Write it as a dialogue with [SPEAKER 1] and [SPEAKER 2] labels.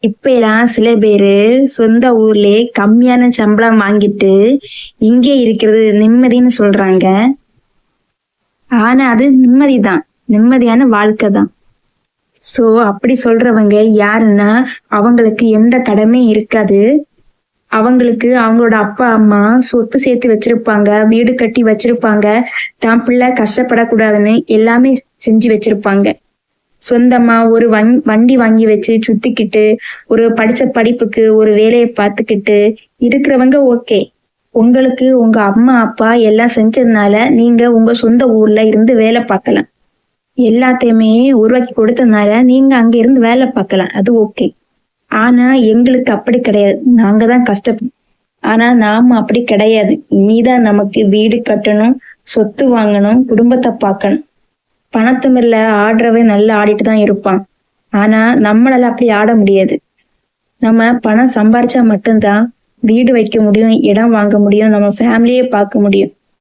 [SPEAKER 1] இப்பெல்லாம் சில பேரு சொந்த ஊர்லயே கம்மியான சம்பளம் வாங்கிட்டு இங்கே இருக்கிறது நிம்மதின்னு சொல்றாங்க. ஆனா அது நிம்மதிதான். நிம்மதியான வாழ்க்கை தான். சோ அப்படி சொல்றவங்க யாருன்னா அவங்களுக்கு எந்த கடமையும் இருக்காது. அவங்களுக்கு அவங்களோட அப்பா அம்மா சொத்து சேர்த்து வச்சிருப்பாங்க, வீடு கட்டி வச்சிருப்பாங்க, தான் பிள்ளை கஷ்டப்படக்கூடாதுன்னு எல்லாமே செஞ்சு வச்சிருப்பாங்க. சொந்தமா ஒரு வண்டி வாங்கி வச்சு சுத்திக்கிட்டு ஒரு படிச்ச படிப்புக்கு ஒரு வேலையை பார்த்துக்கிட்டு இருக்கிறவங்க ஓகே. உங்களுக்கு உங்க அம்மா அப்பா எல்லாம் செஞ்சதுனால நீங்க உங்க சொந்த ஊர்ல இருந்து வேலை பார்க்கலாம். எல்லாத்தையுமே உருவாக்கி கொடுத்ததுனால நீங்க அங்க இருந்து வேலை பார்க்கலாம், அது ஓகே. ஆனா எங்களுக்கு அப்படி கிடையாது. நாங்க தான் கஷ்டப்படும். ஆனா நாம அப்படி கிடையாது. இனிதான் நமக்கு வீடு கட்டணும், சொத்து வாங்கணும், குடும்பத்தை பார்க்கணும். பணத்துமில்ல ஆடுறவன் நல்லா ஆடிட்டு தான் இருப்பான். ஆனா நம்மளால அப்படி ஆட முடியாது. நம்ம பணம் சம்பாரிச்சா மட்டும்தான் வீடு வைக்க முடியும், இடம் வாங்க முடியும், நம்ம ஃபேமிலியே பார்க்க முடியும்.